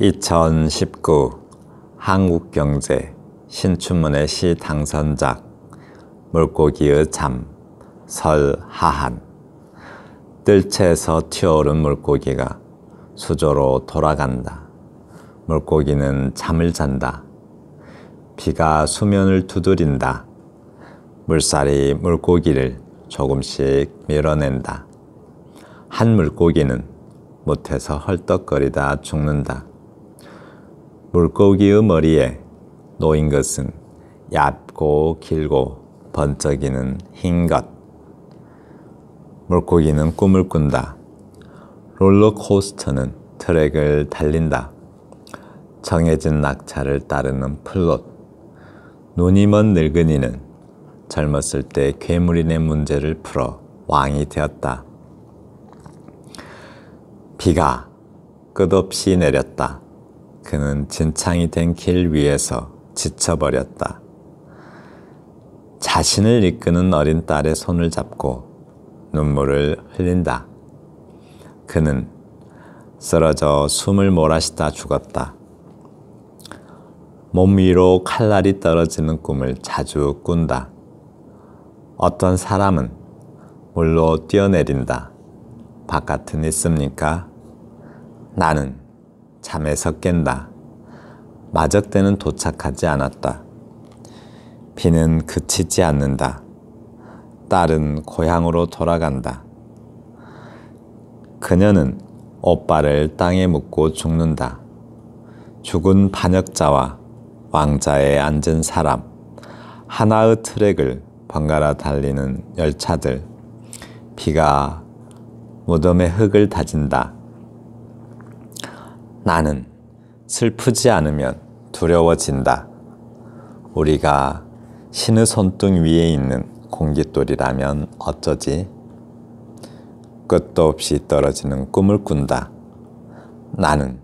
2019 한국경제 신춘문예 시 당선작 물고기의 잠 설하한. 뜰채에서 튀어오른 물고기가 수조로 돌아간다. 물고기는 잠을 잔다. 비가 수면을 두드린다. 물살이 물고기를 조금씩 밀어낸다. 한 물고기는 못해서 헐떡거리다 죽는다. 물고기의 머리에 놓인 것은 얇고 길고 번쩍이는 흰 것. 물고기는 꿈을 꾼다. 롤러코스터는 트랙을 달린다. 정해진 낙차를 따르는 플롯. 눈이 먼 늙은이는 젊었을 때 괴물인의 문제를 풀어 왕이 되었다. 비가 끝없이 내렸다. 그는 진창이 된 길 위에서 지쳐버렸다. 자신을 이끄는 어린 딸의 손을 잡고 눈물을 흘린다. 그는 쓰러져 숨을 몰아쉬다 죽었다. 몸 위로 칼날이 떨어지는 꿈을 자주 꾼다. 어떤 사람은 물로 뛰어내린다. 바깥은 있습니까? 나는 잠에서 깬다. 마적대는 도착하지 않았다. 비는 그치지 않는다. 딸은 고향으로 돌아간다. 그녀는 오빠를 땅에 묻고 죽는다. 죽은 반역자와 왕자에 앉은 사람, 하나의 트랙을 번갈아 달리는 열차들, 비가 무덤의 흙을 다진다. 나는 슬프지 않으면 두려워진다. 우리가 신의 손등 위에 있는 공깃돌이라면 어쩌지? 끝도 없이 떨어지는 꿈을 꾼다. 나는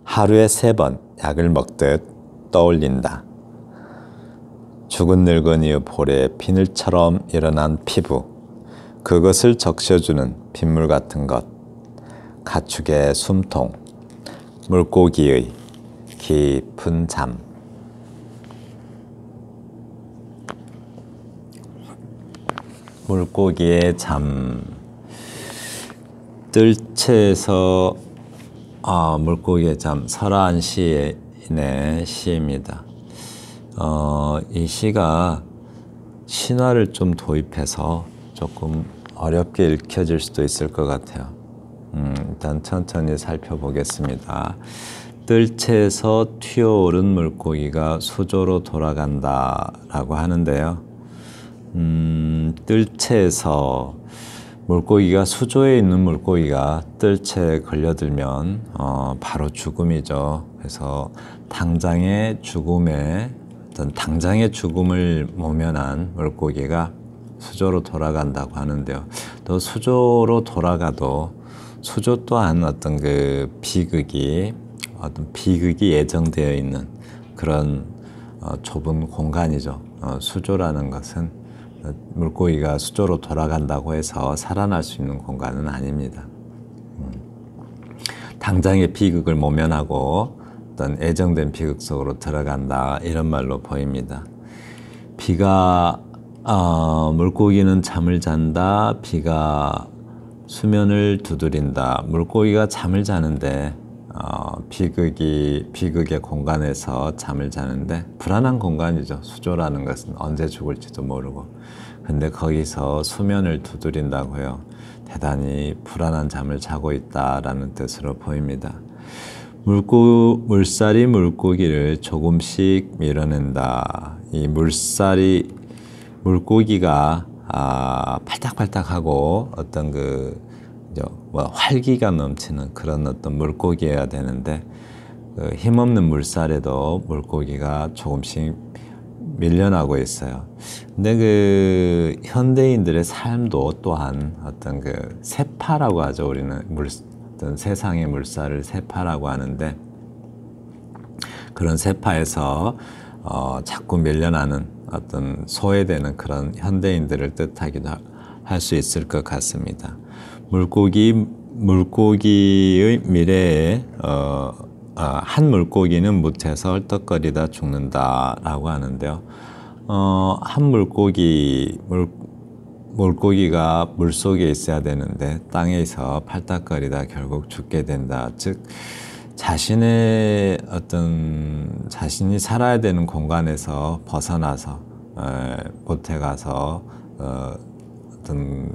하루에 3번 약을 먹듯 떠올린다. 죽은 늙은이의 볼에 비늘처럼 일어난 피부, 그것을 적셔주는 빗물 같은 것, 가축의 숨통, 물고기의 깊은 잠. 물고기의 잠. 뜰채에서 물고기의 잠, 설하한 시인의 시입니다. 이 시가 신화를 좀 도입해서 조금 어렵게 읽혀질 수도 있을 것 같아요. 일단 천천히 살펴보겠습니다. 뜰채에서 튀어오른 물고기가 수조로 돌아간다 라고 하는데요. 뜰채에서 물고기가, 수조에 있는 물고기가 뜰채에 걸려들면 바로 죽음이죠. 그래서 당장의 죽음을 모면한 물고기가 수조로 돌아간다고 하는데요. 또 수조로 돌아가도 수조 또한 어떤 비극이 예정되어 있는 그런 좁은 공간이죠. 수조라는 것은 물고기가 수조로 돌아간다고 해서 살아날 수 있는 공간은 아닙니다. 당장의 비극을 모면하고 어떤 예정된 비극 속으로 들어간다, 이런 말로 보입니다. 비가 물고기는 잠을 잔다. 비가 수면을 두드린다. 물고기가 잠을 자는데 비극의 공간에서 잠을 자는데 불안한 공간이죠. 수조라는 것은 언제 죽을지도 모르고. 근데 거기서 수면을 두드린다고 해요. 대단히 불안한 잠을 자고 있다라는 뜻으로 보입니다. 물살이 물고기를 조금씩 밀어낸다. 이 물고기가 팔딱팔딱하고 어떤 활기가 넘치는 그런 어떤 물고기여야 되는데, 힘없는 물살에도 물고기가 조금씩 밀려나고 있어요. 근데 현대인들의 삶도 또한 어떤 세파라고 하죠. 우리는 어떤 세상의 물살을 세파라고 하는데, 그런 세파에서 자꾸 밀려나는 어떤 소외되는 그런 현대인들을 뜻하기도 할 수 있을 것 같습니다. 물고기의 미래에 한 물고기는 묻혀서 헐떡거리다 죽는다라고 하는데요. 한 물고기가 물속에 있어야 되는데 땅에서 팔딱거리다 결국 죽게 된다. 즉 자신이 살아야 되는 공간에서 벗어나서 못해 가서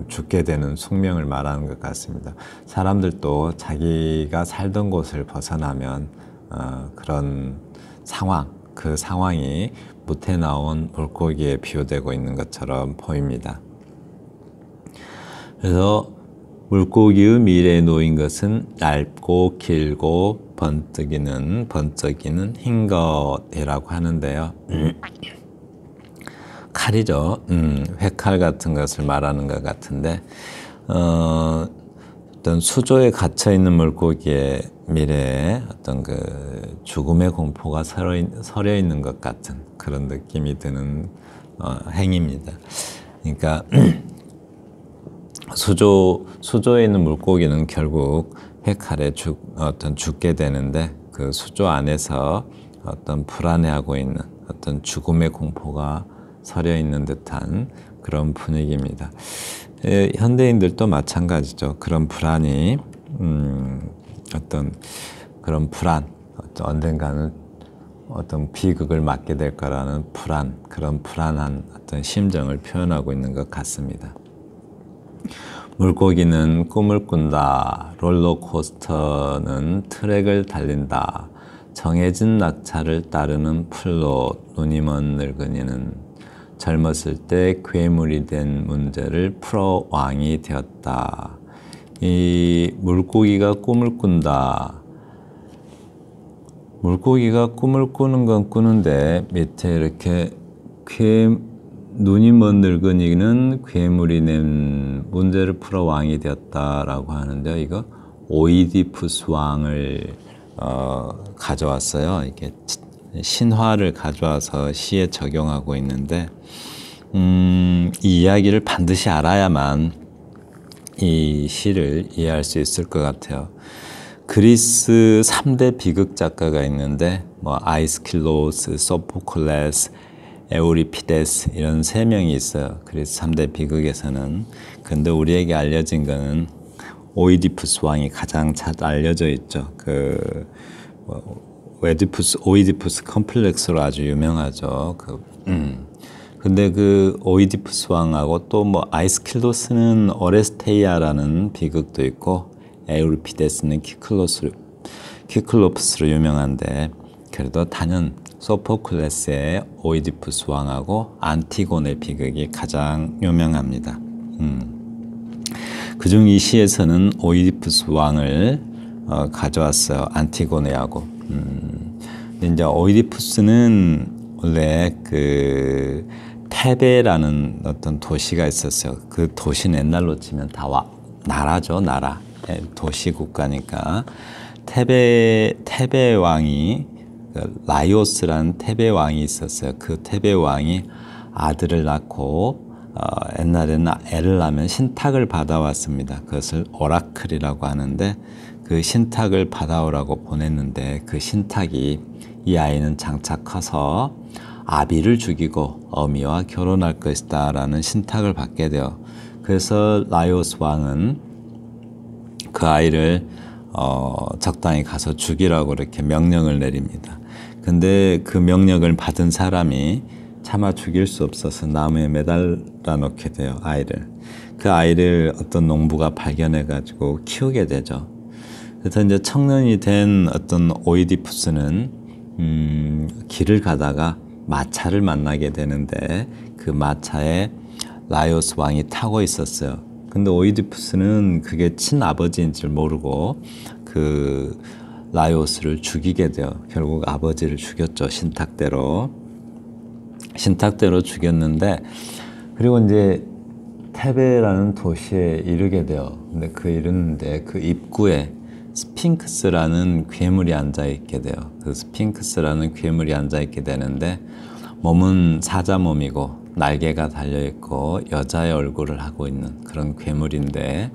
죽게 되는 숙명을 말하는 것 같습니다. 사람들도 자기가 살던 곳을 벗어나면 그런 상황, 그 상황이 못해 나온 물고기에 비유되고 있는 것처럼 보입니다. 그래서 물고기의 미래에 놓인 것은 얇고 길고 번쩍이는 흰 것이라고 하는데요. 칼이죠. 회칼 같은 것을 말하는 것 같은데 어떤 수조에 갇혀 있는 물고기의 미래에 어떤 그 죽음의 공포가 서려 있는 것 같은 그런 느낌이 드는 행위입니다. 그러니까 수조에 있는 물고기는 결국 회칼에 죽게 되는데 그 수조 안에서 어떤 불안해하고 있는 어떤 죽음의 공포가 서려 있는 듯한 그런 분위기입니다. 현대인들도 마찬가지죠. 그런 불안이 어떤 그런 불안, 언젠가는 어떤 비극을 맞게 될 거라는 그런 불안한 어떤 심정을 표현하고 있는 것 같습니다. 물고기는 꿈을 꾼다. 롤러코스터는 트랙을 달린다. 정해진 낙차를 따르는 풀로 눈이 먼 늙은이는 젊었을 때 괴물이 된 문제를 풀어 왕이 되었다. 이 물고기가 꿈을 꾼다. 물고기가 꿈을 꾸는 건 꾸는데 밑에 이렇게 눈이 먼 늙은이는 괴물이 낸 문제를 풀어 왕이 되었다라고 하는데요. 이거 오이디푸스 왕을 가져왔어요. 이게 신화를 가져와서 시에 적용하고 있는데 이 이야기를 반드시 알아야만 이 시를 이해할 수 있을 것 같아요. 그리스 3대 비극 작가가 있는데 아이스킬로스, 소포클레스, 에우리피데스 이런 3명이 있어요. 그리스 3대 비극에서는. 근데 우리에게 알려진 거는 오이디푸스 왕이 가장 잘 알려져 있죠. 오이디푸스 컴플렉스로 아주 유명하죠. 근데 그 오이디푸스 왕하고 또 아이스킬로스는 오레스테이아라는 비극도 있고 에우리피데스는 키클로프스로 유명한데 그래도 단연 소포클레스의 오이디푸스 왕하고 안티고네 비극이 가장 유명합니다. 그중 이 시에서는 오이디푸스 왕을 가져왔어요. 안티고네하고. 근데 이제 오이디푸스는 원래 그 테베라는 어떤 도시가 있었어요. 그 도시는 옛날로 치면 다 나라죠, 나라. 도시 국가니까 테베 왕이 라이오스라는 테베 왕이 있었어요. 그 테베 왕이 아들을 낳고 옛날에는 애를 낳으면 신탁을 받아왔습니다. 그것을 오라클이라고 하는데 그 신탁을 받아오라고 보냈는데 그 신탁이 이 아이는 장차 커서 아비를 죽이고 어미와 결혼할 것이다 라는 신탁을 받게 돼요. 그래서 라이오스 왕은 그 아이를 적당히 가서 죽이라고 이렇게 명령을 내립니다. 근데 그 명령을 받은 사람이 차마 죽일 수 없어서 나무에 매달아 놓게 돼요. 아이를. 그 아이를 어떤 농부가 발견해 가지고 키우게 되죠. 그래서 이제 청년이 된 어떤 오이디푸스는 길을 가다가 마차를 만나게 되는데 그 마차에 라이오스 왕이 타고 있었어요. 근데 오이디푸스는 그게 친아버지인 줄 모르고 그 라이오스를 죽이게 돼요. 결국 아버지를 죽였죠. 신탁대로 죽였는데 그리고 이제 테베라는 도시에 이르게 돼요. 근데 이르는데 그 입구에 스핑크스라는 괴물이 앉아있게 돼요. 그 스핑크스라는 괴물이 앉아있게 되는데 몸은 사자 몸이고 날개가 달려있고 여자의 얼굴을 하고 있는 그런 괴물인데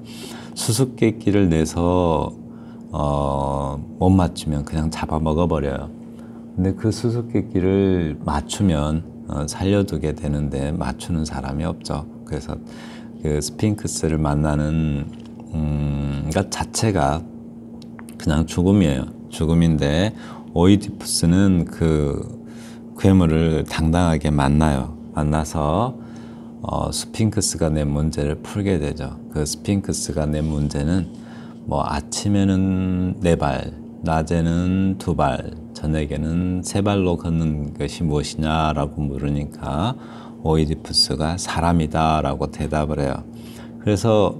수수께끼를 내서 못 맞추면 그냥 잡아먹어버려요. 근데 그 수수께끼를 맞추면 살려두게 되는데 맞추는 사람이 없죠. 그래서 그 스핑크스를 만나는 것 자체가 그냥 죽음이에요. 죽음인데 오이디푸스는 그 괴물을 당당하게 만나요. 만나서 스핑크스가 낸 문제를 풀게 되죠. 그 스핑크스가 낸 문제는 뭐 아침에는 4발, 낮에는 2발, 저녁에는 3발로 걷는 것이 무엇이냐라고 물으니까 오이디푸스가 사람이다 라고 대답을 해요. 그래서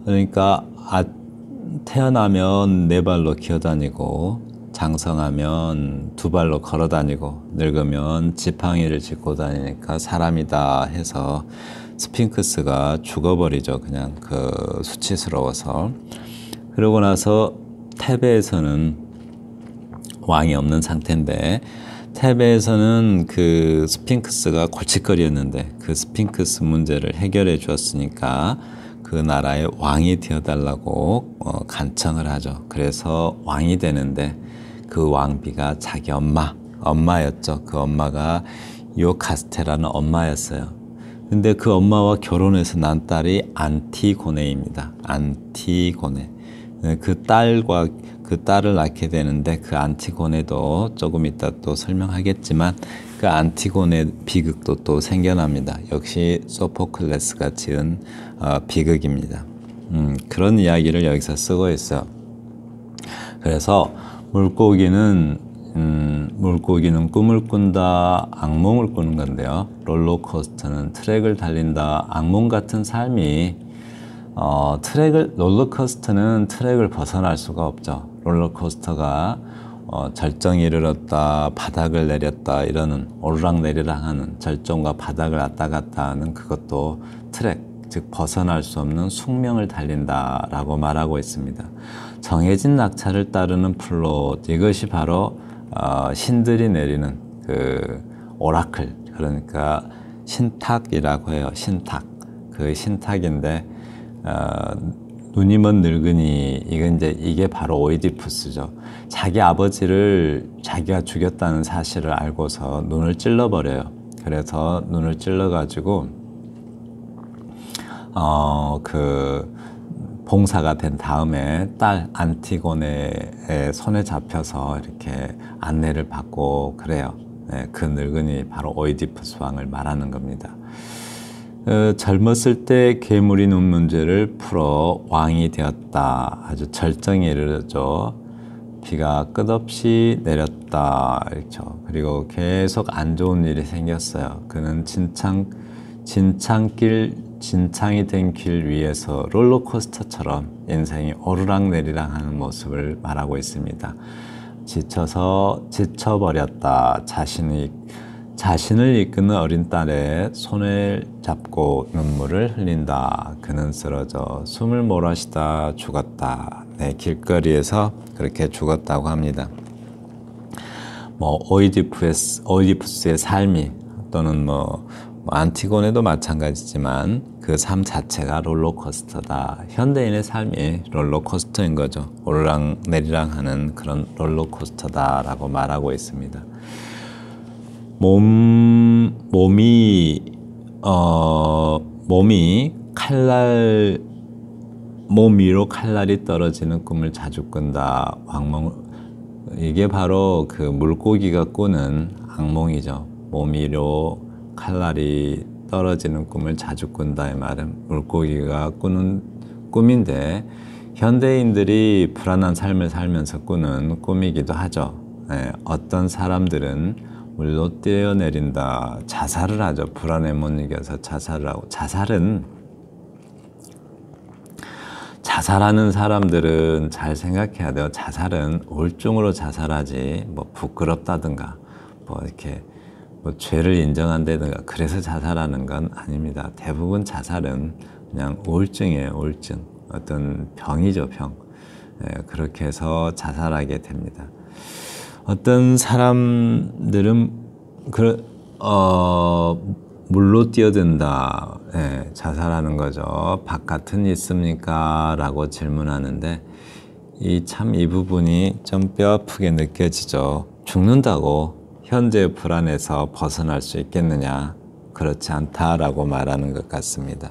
그러니까 태어나면 4발로 기어다니고 장성하면 2발로 걸어다니고 늙으면 지팡이를 짚고 다니니까 사람이다 해서 스핑크스가 죽어버리죠. 그냥 그 수치스러워서. 그러고 나서 테베에서는 왕이 없는 상태인데 테베에서는 그 스핑크스가 골칫거리였는데 그 스핑크스 문제를 해결해 주었으니까 그 나라의 왕이 되어달라고 간청을 하죠. 그래서 왕이 되는데 그 왕비가 자기 엄마였죠. 그 엄마가 요카스테라는 엄마였어요. 근데 그 엄마와 결혼해서 난 딸이 안티고네입니다. 안티고네. 그 딸을 낳게 되는데 그 안티고네도 조금 이따 또 설명하겠지만 그 안티고네 비극도 또 생겨납니다. 역시 소포클레스가 지은 비극입니다. 그런 이야기를 여기서 쓰고 있어요. 그래서 물고기는 꿈을 꾼다, 악몽을 꾸는 건데요. 롤러코스터는 트랙을 달린다, 악몽 같은 삶이 롤러코스터는 트랙을 벗어날 수가 없죠. 롤러코스터가 절정에 이르렀다, 바닥을 내렸다 이러는 오르락내리락 하는 절정과 바닥을 왔다 갔다 하는 그것도 트랙, 즉 벗어날 수 없는 숙명을 달린다라고 말하고 있습니다. 정해진 낙차를 따르는 플롯, 이것이 바로 신들이 내리는 그 오라클, 그러니까 신탁이라고 해요. 신탁. 그 신탁인데 눈이 먼 늙은이, 이게 바로 오이디푸스죠. 자기 아버지를 자기가 죽였다는 사실을 알고서 눈을 찔러버려요. 그래서 눈을 찔러가지고 그 봉사가 된 다음에 딸 안티고네의 손에 잡혀서 이렇게 안내를 받고 그래요. 네, 그 늙은이 바로 오이디푸스 왕을 말하는 겁니다. 젊었을 때 괴물이 눈 문제를 풀어 왕이 되었다. 아주 절정에 이르렀죠. 비가 끝없이 내렸다. 그렇죠. 그리고 계속 안 좋은 일이 생겼어요. 그는 진창이 된 길 위에서 롤러코스터처럼 인생이 오르락내리락 하는 모습을 말하고 있습니다. 지쳐버렸다. 자신을 이끄는 어린 딸의 손을 잡고 눈물을 흘린다. 그는 쓰러져 숨을 몰아쉬다 죽었다. 네, 길거리에서 그렇게 죽었다고 합니다. 오이디푸스의 삶이 또는 안티고네도 마찬가지지만 그 삶 자체가 롤러코스터다. 현대인의 삶이 롤러코스터인 거죠. 오르락내리락 하는 그런 롤러코스터다라고 말하고 있습니다. 몸 위로 칼날이 떨어지는 꿈을 자주 꾼다. 이게 바로 그 물고기가 꾸는 악몽이죠. 몸 위로 칼날이 떨어지는 꿈을 자주 꾼다의 말은 물고기가 꾸는 꿈인데 현대인들이 불안한 삶을 살면서 꾸는 꿈이기도 하죠. 네, 어떤 사람들은 물로 뛰어내린다, 자살을 하죠. 불안에 못 이겨서 자살을 하고. 자살하는 사람들은 잘 생각해야 돼요. 자살은 우울증으로 자살하지 부끄럽다든가 이렇게 죄를 인정한다든가 그래서 자살하는 건 아닙니다. 대부분 자살은 그냥 우울증이에요. 우울증. 어떤 병이죠. 병. 그렇게 해서 자살하게 됩니다. 어떤 사람들은 물로 뛰어든다. 자살하는 거죠. 바깥은 있습니까? 라고 질문하는데 이 부분이 좀 뼈아프게 느껴지죠. 죽는다고 현재의 불안에서 벗어날 수 있겠느냐? 그렇지 않다라고 말하는 것 같습니다.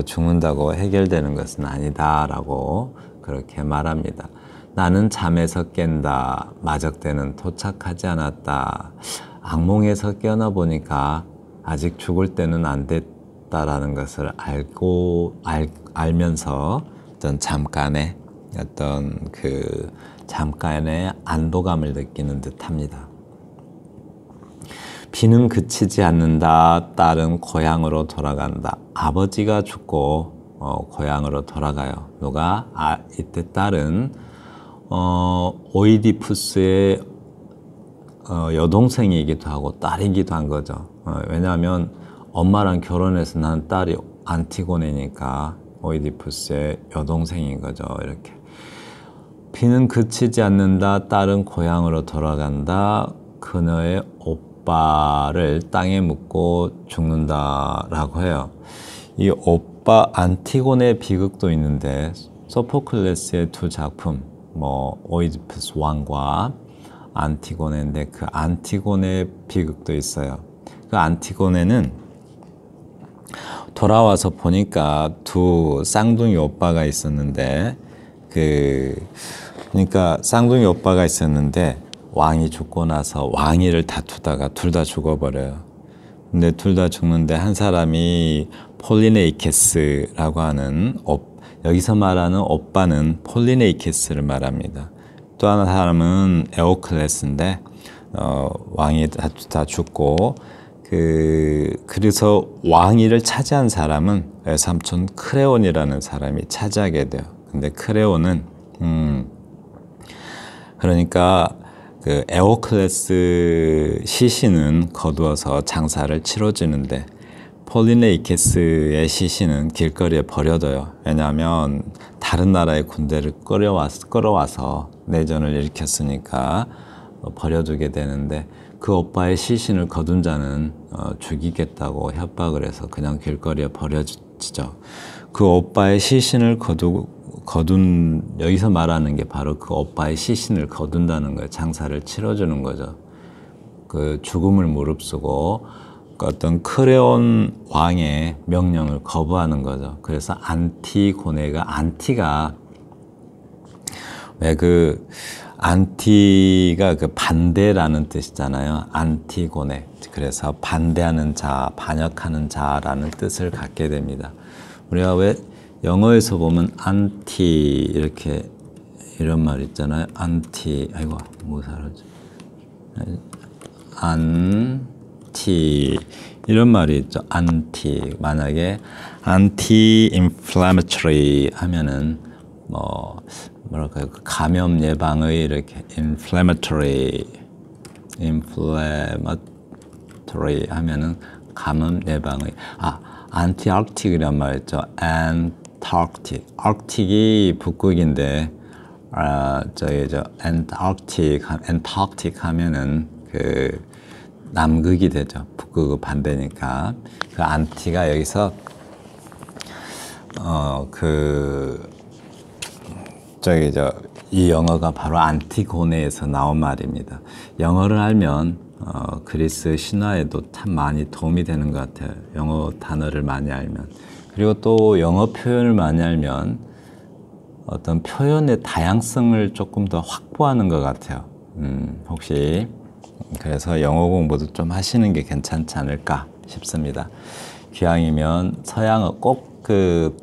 죽는다고 해결되는 것은 아니다라고 그렇게 말합니다. 나는 잠에서 깬다. 마적대는 도착하지 않았다. 악몽에서 깨어나 보니까 아직 죽을 때는 안 됐다라는 것을 알면서 잠깐의 안도감을 느끼는 듯합니다. 비는 그치지 않는다. 딸은 고향으로 돌아간다. 아버지가 죽고 고향으로 돌아가요. 누가? 이때 딸은 오이디푸스의 여동생이기도 하고 딸이기도 한 거죠. 왜냐하면 엄마랑 결혼해서 난 딸이 안티고네니까 오이디푸스의 여동생인 거죠. 이렇게. 비는 그치지 않는다. 딸은 고향으로 돌아간다. 그녀의 오빠를 땅에 묻고 죽는다라고 해요. 이 오빠 안티고네 비극도 있는데 소포클레스의 두 작품, 오이디푸스 왕과 안티고네인데 그 안티고네 비극도 있어요. 그 안티고네는 돌아와서 보니까 두 쌍둥이 오빠가 있었는데 그러니까 쌍둥이 오빠가 있었는데 왕이 죽고 나서 왕위를 다투다가 둘 다 죽어버려요. 근데 둘 다 죽는데 한 사람이 폴리네이케스라고 하는 여기서 말하는 오빠는 폴리네이케스를 말합니다. 또 하나 사람은 에오클레스인데 왕이 다 죽고 그래서 왕위를 차지한 사람은 외삼촌 크레온이라는 사람이 차지하게 돼요. 근데 크레온은 그러니까 그 에오클레스 시신은 거두어서 장사를 치러주는데 폴리네이케스의 시신은 길거리에 버려둬요. 왜냐하면 다른 나라의 군대를 끌어와서 내전을 일으켰으니까 버려두게 되는데 그 오빠의 시신을 거둔 자는 죽이겠다고 협박을 해서 그냥 길거리에 버려지죠. 그 오빠의 시신을 거둔 여기서 말하는 게 바로 그 오빠의 시신을 거둔다는 거예요. 장사를 치러주는 거죠. 그 죽음을 무릅쓰고 어떤 크레온 왕의 명령을 거부하는 거죠. 그래서 안티가 왜 안티가 반대라는 뜻이잖아요. 안티고네. 그래서 반대하는 자, 반역하는 자라는 뜻을 갖게 됩니다. 우리가 왜 영어에서 보면 안티 이런 말 있잖아요. 안티, 아이고 뭐 사라져. 안티 이런 말이 있죠. 안티. 만약에 anti-inflammatory 하면은 뭐랄까요? 감염 예방의 이렇게 inflammatory 하면은 감염 예방의 anti-arctic이란 말 있죠. arctic이 북극인데 antarctic 하면은 남극이 되죠. 북극의 반대니까. 그 안티가 여기서 이 영어가 바로 안티고네에서 나온 말입니다. 영어를 알면 그리스 신화에도 참 많이 도움이 되는 것 같아요. 영어 단어를 많이 알면. 그리고 또 영어 표현을 많이 알면 어떤 표현의 다양성을 조금 더 확보하는 것 같아요. 혹시 그래서 영어 공부도 좀 하시는 게 괜찮지 않을까 싶습니다. 기왕이면 서양어 꼭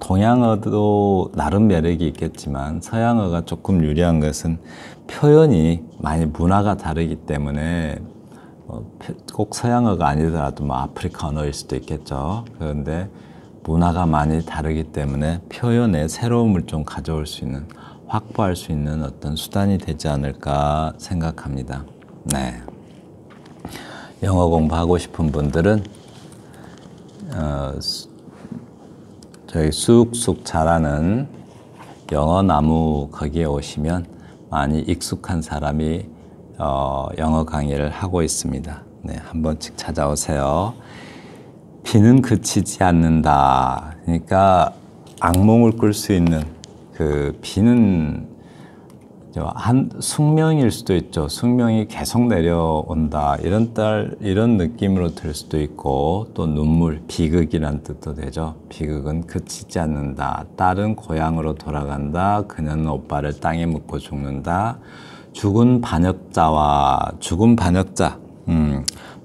동양어도 나름 매력이 있겠지만 서양어가 조금 유리한 것은 표현이 많이 문화가 다르기 때문에 꼭 서양어가 아니더라도 아프리카 언어일 수도 있겠죠. 그런데 문화가 많이 다르기 때문에 표현에 새로움을 좀 가져올 수 있는, 확보할 수 있는 어떤 수단이 되지 않을까 생각합니다. 네. 영어 공부하고 싶은 분들은 저희 쑥쑥 자라는 영어 나무 거기에 오시면 많이 익숙한 사람이 영어 강의를 하고 있습니다. 네, 한 번씩 찾아오세요. 비는 그치지 않는다. 그러니까 악몽을 꿀 수 있는 비는 한 숙명일 수도 있죠. 숙명이 계속 내려온다. 이런 느낌으로 들 수도 있고, 또 눈물, 비극이란 뜻도 되죠. 비극은 그치지 않는다. 딸은 고향으로 돌아간다. 그녀는 오빠를 땅에 묻고 죽는다. 죽은 반역자,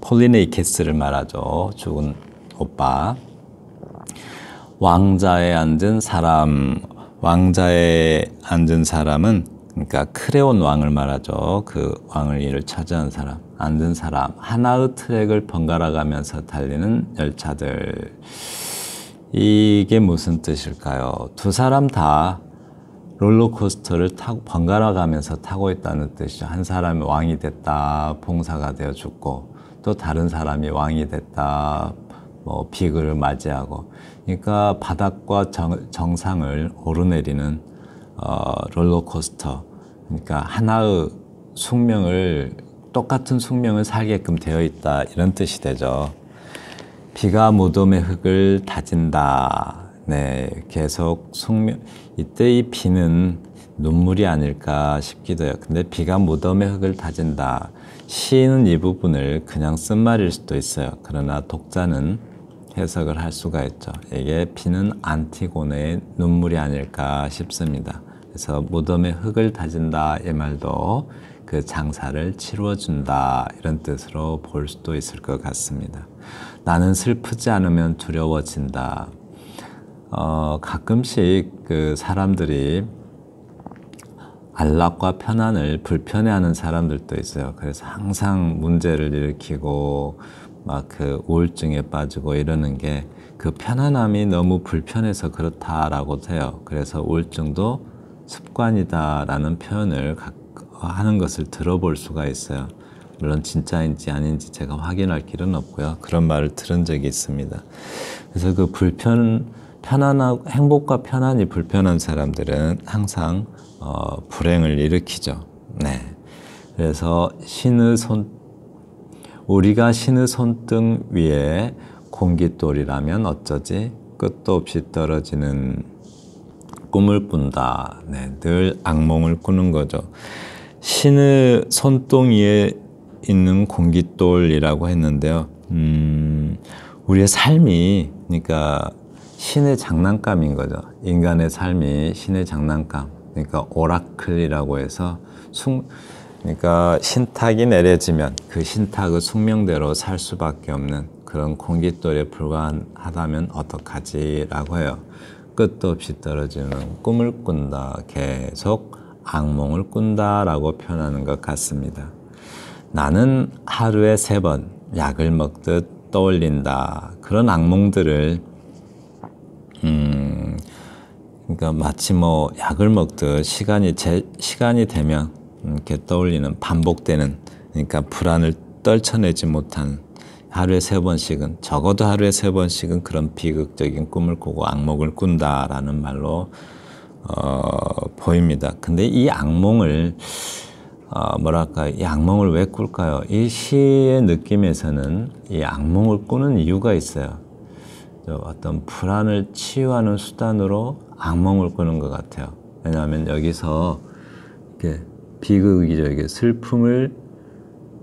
폴리네이케스를 말하죠. 죽은 오빠. 왕자에 앉은 사람은 그러니까 크레온 왕을 말하죠. 그 왕을 차지한 사람, 앉은 사람. 하나의 트랙을 번갈아 가면서 달리는 열차들. 이게 무슨 뜻일까요? 두 사람 다 롤러코스터를 번갈아 가면서 타고 있다는 뜻이죠. 한 사람이 왕이 됐다, 봉사가 되어 죽고, 또 다른 사람이 왕이 됐다, 비극을 맞이하고. 그러니까 바닥과 정상을 오르내리는 롤러코스터. 그러니까 하나의 똑같은 숙명을 살게끔 되어 있다. 이런 뜻이 되죠. 비가 무덤의 흙을 다진다. 네, 계속 숙명. 이때 이 비는 눈물이 아닐까 싶기도 해요. 근데 비가 무덤의 흙을 다진다. 시인은 이 부분을 그냥 쓴 말일 수도 있어요. 그러나 독자는 해석을 할 수가 있죠. 이게 비는 안티고네의 눈물이 아닐까 싶습니다. 그래서 무덤에 흙을 다진다 이 말도 그 장사를 치루어준다 이런 뜻으로 볼 수도 있을 것 같습니다. 나는 슬프지 않으면 두려워진다. 가끔씩 그 사람들이 안락과 편안을 불편해하는 사람들도 있어요. 그래서 항상 문제를 일으키고 막 그 우울증에 빠지고 이러는 게 그 편안함이 너무 불편해서 그렇다라고 해요. 그래서 우울증도 습관이다라는 표현을 하는 것을 들어볼 수가 있어요. 물론 진짜인지 아닌지 제가 확인할 길은 없고요. 그런 말을 들은 적이 있습니다. 그래서 그 편안하고 행복과 편안이 불편한 사람들은 항상 불행을 일으키죠. 네. 그래서 우리가 신의 손등 위에 공깃돌이라면 어쩌지? 끝도 없이 떨어지는 꿈을 꾼다. 네, 늘 악몽을 꾸는 거죠. 신의 손등위에 있는 공깃돌이라고 했는데요. 우리의 삶이 그러니까 신의 장난감인 거죠. 인간의 삶이 신의 장난감. 그러니까 오라클이라고 해서 그러니까 신탁이 내려지면 그 신탁의 숙명대로 살 수밖에 없는 그런 공깃돌에 불과하다면 어떡하지? 라고 해요. 끝도 없이 떨어지는 꿈을 꾼다. 계속 악몽을 꾼다 라고 표현하는 것 같습니다. 나는 하루에 3번 약을 먹듯 떠올린다. 그런 악몽들을 그러니까 마치 약을 먹듯 시간이 되면 이렇게 떠올리는 반복되는 그러니까 불안을 떨쳐내지 못한 하루에 3번씩은 적어도 하루에 3번씩은 그런 비극적인 꿈을 꾸고 악몽을 꾼다라는 말로 보입니다. 근데 이 악몽을 이 악몽을 왜 꿀까요? 이 시의 느낌에서는 이 악몽을 꾸는 이유가 있어요. 어떤 불안을 치유하는 수단으로 악몽을 꾸는 것 같아요. 왜냐하면 여기서 이렇게 비극이죠. 이게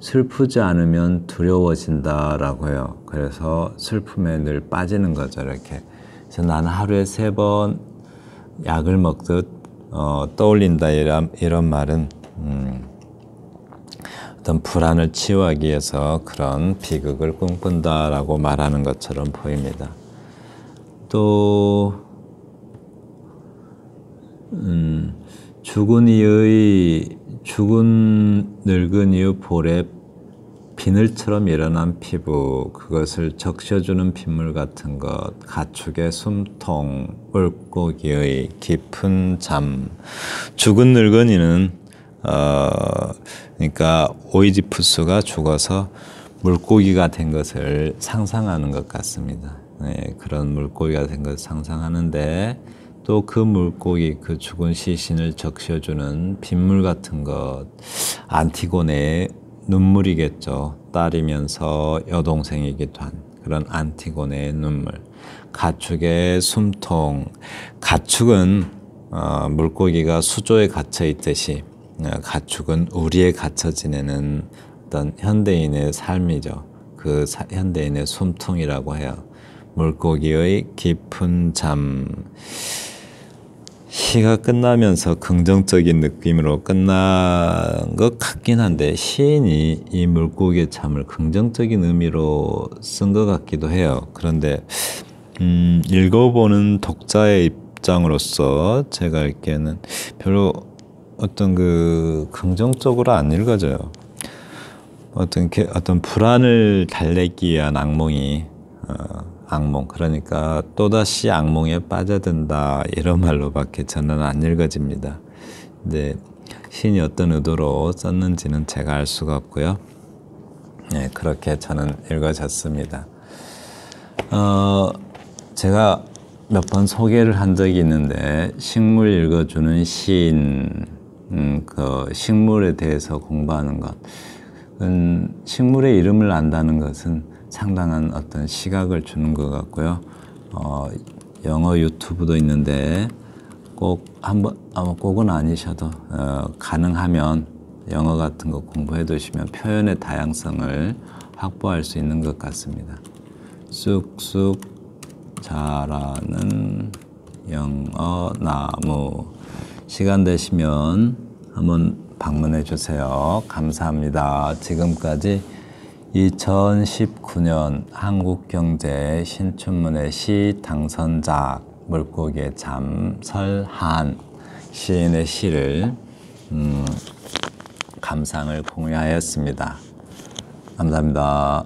슬프지 않으면 두려워진다라고 해요. 그래서 슬픔에 늘 빠지는 거죠. 이렇게. 그래서 나는 하루에 3번 약을 먹듯 떠올린다 이런 말은 어떤 불안을 치유하기 위해서 그런 비극을 꿈꾼다라고 말하는 것처럼 보입니다. 또 죽은 늙은이의 볼에 비늘처럼 일어난 피부, 그것을 적셔주는 빗물 같은 것, 가축의 숨통, 물고기의 깊은 잠. 죽은 늙은이는 그러니까 오이디푸스가 죽어서 물고기가 된 것을 상상하는 것 같습니다. 네, 그런 물고기가 된 것을 상상하는데 또 그 물고기, 그 죽은 시신을 적셔주는 빗물 같은 것, 안티고네의 눈물이겠죠. 딸이면서 여동생이기도 한 그런 안티고네의 눈물. 가축의 숨통. 가축은 물고기가 수조에 갇혀 있듯이 가축은 우리에 갇혀 지내는 어떤 현대인의 삶이죠. 그 현대인의 숨통이라고 해요. 물고기의 깊은 잠. 시가 끝나면서 긍정적인 느낌으로 끝난 것 같긴 한데 시인이 이 물고기의 잠을 긍정적인 의미로 쓴 것 같기도 해요. 그런데 읽어보는 독자의 입장으로서 제가 읽기에는 별로 어떤 그 긍정적으로 안 읽어져요. 어떤 불안을 달래기 위한 악몽이 악몽, 그러니까 또다시 악몽에 빠져든다 이런 말로밖에 저는 안 읽어집니다. 근데 시인이 어떤 의도로 썼는지는 제가 알 수가 없고요. 네, 그렇게 저는 읽어졌습니다. 제가 몇 번 소개를 한 적이 있는데 식물 읽어주는 시인, 그 식물에 대해서 공부하는 것, 식물의 이름을 안다는 것은 상당한 어떤 시각을 주는 것 같고요. 영어 유튜브도 있는데 꼭 꼭은 아니셔도 가능하면 영어 같은 거 공부해 두시면 표현의 다양성을 확보할 수 있는 것 같습니다. 쑥쑥 자라는 영어 나무. 시간 되시면 한번 방문해 주세요. 감사합니다. 지금까지 2019년 한국경제 신춘문예 시 당선작 물고기의 잠 설한 시인의 시를 감상을 공유하였습니다. 감사합니다.